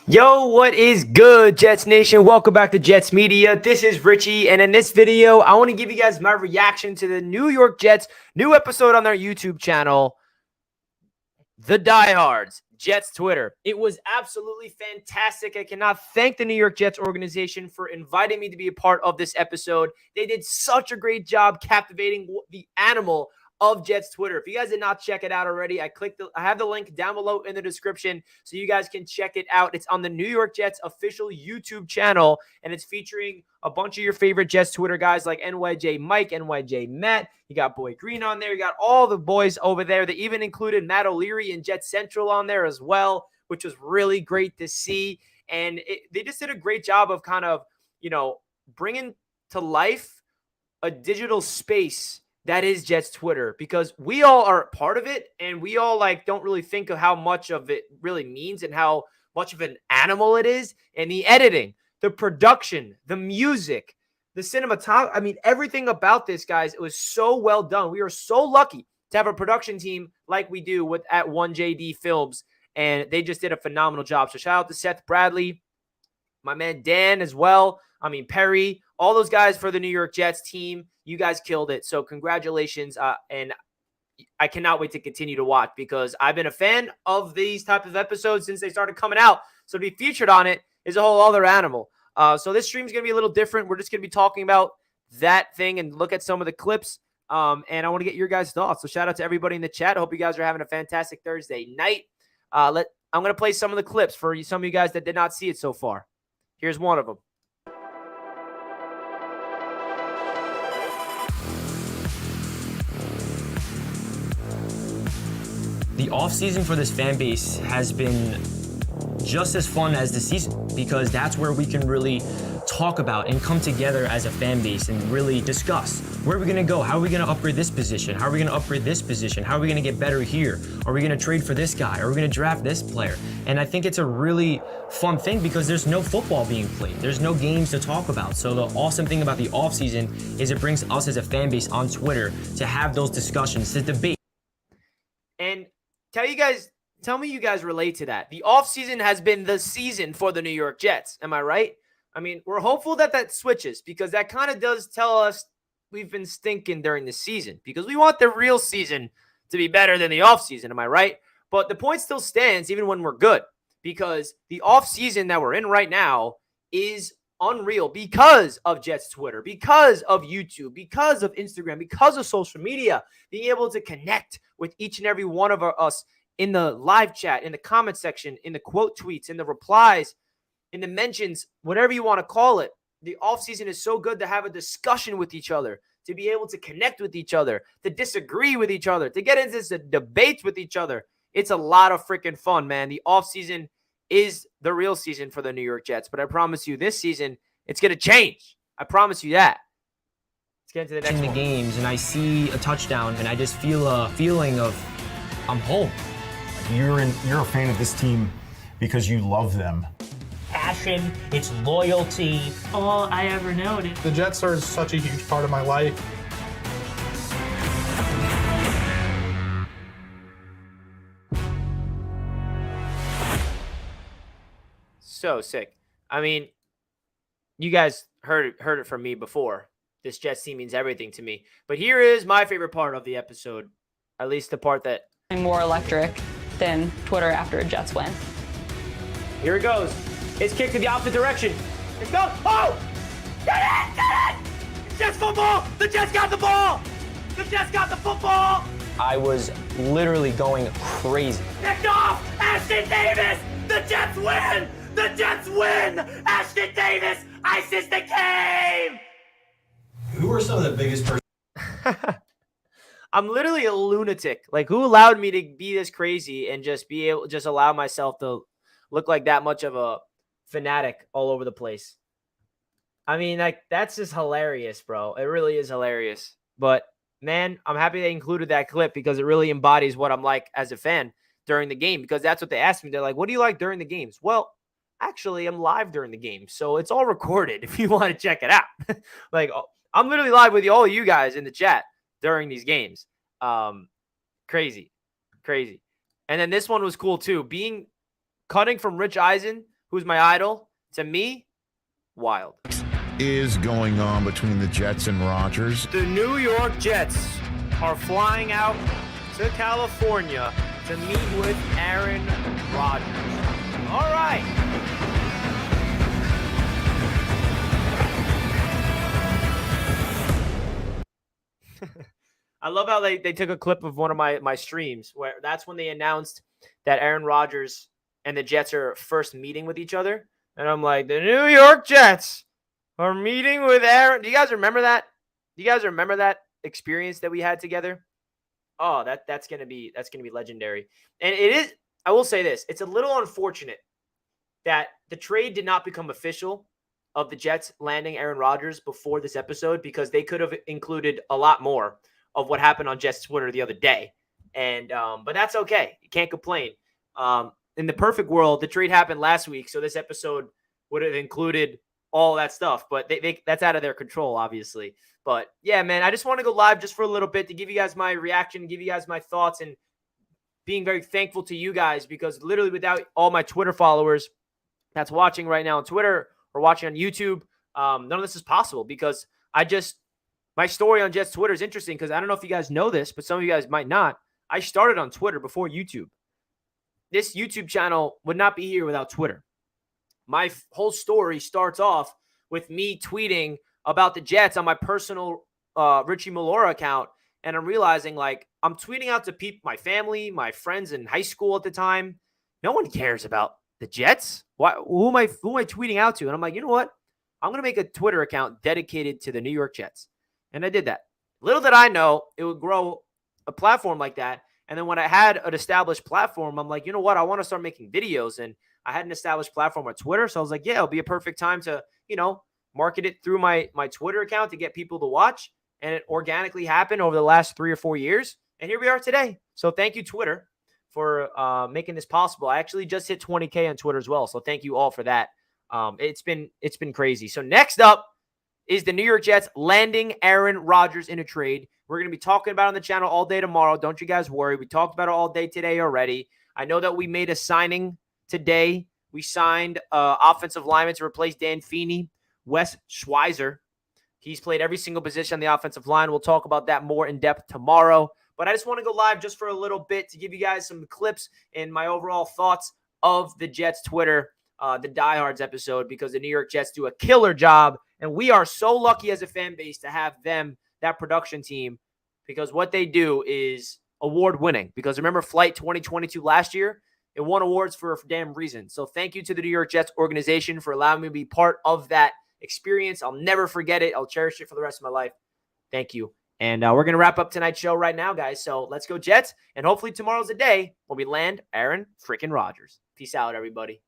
Yo, what is good, Jets Nation? Welcome back to Jets Media. This is Richie, and in this video, I want to give you guys my reaction to the New York Jets new episode on their YouTube channel, The Diehards, Jets Twitter. It was absolutely fantastic. I cannot thank the New York Jets organization for inviting me to be a part of this episode. They did such a great job captivating the animal of Jets Twitter. If you guys did not check it out already, I have the link down below in the description so you guys can check it out. It's on the New York Jets official YouTube channel, and it's featuring a bunch of your favorite Jets Twitter guys like NYJ Mike, NYJ Matt. You got Boy Green on there. You got all the boys over there. They even included Matt O'Leary and Jet Central on there as well, which was really great to see. And they just did a great job of kind of, bringing to life a digital space that is Jets Twitter, because we all are part of it, and we all don't really think of how much of it really means and how much of an animal it is. And the editing, the production, the music, the cinematography, I mean, everything about this, guys, it was so well done. We are so lucky to have a production team like we do at 1JD Films, and they just did a phenomenal job. So shout out to Seth Bradley, my man Dan as well. I mean, Perry, all those guys for the New York Jets team. You guys killed it. So congratulations. And I cannot wait to continue to watch, because I've been a fan of these type of episodes since they started coming out. So to be featured on it is a whole other animal. So this stream is going to be a little different. We're just going to be talking about that thing and look at some of the clips. And I want to get your guys' thoughts. So shout out to everybody in the chat. I hope you guys are having a fantastic Thursday night. I'm going to play some of the clips for some of you guys that did not see it so far. Here's one of them. The offseason for this fan base has been just as fun as the season, because that's where we can really talk about and come together as a fan base and really discuss where are we going to go, how are we going to upgrade this position, how are we going to upgrade this position, how are we going to get better here, are we going to trade for this guy, are we going to draft this player. And I think it's a really fun thing because there's no football being played, there's no games to talk about. So the awesome thing about the offseason is it brings us as a fan base on Twitter to have those discussions, to debate. And tell me you guys relate to that. The offseason has been the season for the New York Jets. Am I right? I mean, we're hopeful that switches, because that kind of does tell us we've been stinking during the season, because we want the real season to be better than the offseason. Am I right? But the point still stands even when we're good, because the offseason that we're in right now is unreal because of Jets Twitter, because of YouTube, because of Instagram, because of social media, being able to connect with each and every one of us in the live chat, in the comment section, in the quote tweets, in the replies, in the mentions, whatever you want to call it. The offseason is so good to have a discussion with each other, to be able to connect with each other, to disagree with each other, to get into debates with each other. It's a lot of freaking fun, man. The offseason is the real season for the New York Jets. But I promise you, this season, it's going to change. I promise you that. Let's get into the next one. In the games, and I see a touchdown, and I just feel a feeling of I'm home. You're a fan of this team because you love them. Passion, it's loyalty. All I ever know. The Jets are such a huge part of my life. So sick. I mean, you guys heard it from me before. This Jets team means everything to me. But here is my favorite part of the episode, at least the part that... more electric than Twitter after a Jets win. Here it goes. It's kicked to the opposite direction. It's go. Oh! Get it! Get it! It's Jets football! The Jets got the ball! The Jets got the football! I was literally going crazy. Picked off! Ashton Davis! The Jets win! The Jets win! Ashton Davis! ISIS the game! Who are some of the biggest I'm literally a lunatic. Like, who allowed me to be this crazy and just allow myself to look like that much of a fanatic all over the place? I mean, that's just hilarious, bro. It really is hilarious. But man, I'm happy they included that clip, because it really embodies what I'm like as a fan during the game, because that's what they asked me. They're like, what do you like during the games? Well, actually, I'm live during the game, so it's all recorded if you want to check it out. I'm literally live with all you guys in the chat during these games. Crazy. And then this one was cool too. Cutting from Rich Eisen Who's my idol? To me, Wild. Is going on between the Jets and Rodgers. The New York Jets are flying out to California to meet with Aaron Rodgers. All right. I love how they took a clip of one of my streams where that's when they announced that Aaron Rodgers and the Jets are first meeting with each other. And I'm like, the New York Jets are meeting with Aaron. Do you guys remember that? Do you guys remember that experience that we had together? Oh, that's gonna be legendary. And it is, I will say this, it's a little unfortunate that the trade did not become official of the Jets landing Aaron Rodgers before this episode, because they could have included a lot more of what happened on Jets Twitter the other day. And but that's okay. You can't complain. In the perfect world, the trade happened last week, so this episode would have included all that stuff. But they that's out of their control, obviously. But yeah, man, I just want to go live just for a little bit to give you guys my reaction, give you guys my thoughts, and being very thankful to you guys, because literally without all my Twitter followers that's watching right now on Twitter or watching on YouTube, none of this is possible, because my story on Jets Twitter is interesting, because I don't know if you guys know this, but some of you guys might not. I started on Twitter before YouTube. This YouTube channel would not be here without Twitter. My whole story starts off with me tweeting about the Jets on my personal Richie Melora account, and I'm realizing, like, I'm tweeting out to people, my family, my friends in high school at the time. No one cares about the Jets. Who am I tweeting out to? And I'm like, you know what? I'm going to make a Twitter account dedicated to the New York Jets. And I did that. Little did I know it would grow a platform like that. And then when I had an established platform, I'm like, you know what? I want to start making videos. And I had an established platform on Twitter. So I was like, yeah, it'll be a perfect time to, market it through my Twitter account to get people to watch. And it organically happened over the last 3 or 4 years. And here we are today. So thank you, Twitter, for making this possible. I actually just hit 20K on Twitter as well. So thank you all for that. It's been crazy. So next up is the New York Jets landing Aaron Rodgers in a trade. We're going to be talking about it on the channel all day tomorrow. Don't you guys worry. We talked about it all day today already. I know that we made a signing today. We signed offensive lineman to replace Dan Feeney, Wes Schweizer. He's played every single position on the offensive line. We'll talk about that more in depth tomorrow. But I just want to go live just for a little bit to give you guys some clips and my overall thoughts of the Jets Twitter, the Diehards episode, because the New York Jets do a killer job. And we are so lucky as a fan base to have them, that production team, because what they do is award-winning. Because remember Flight 2022 last year? It won awards for a damn reason. So thank you to the New York Jets organization for allowing me to be part of that experience. I'll never forget it. I'll cherish it for the rest of my life. Thank you. And we're going to wrap up tonight's show right now, guys. So let's go Jets. And hopefully tomorrow's the day when we land Aaron freaking Rodgers. Peace out, everybody.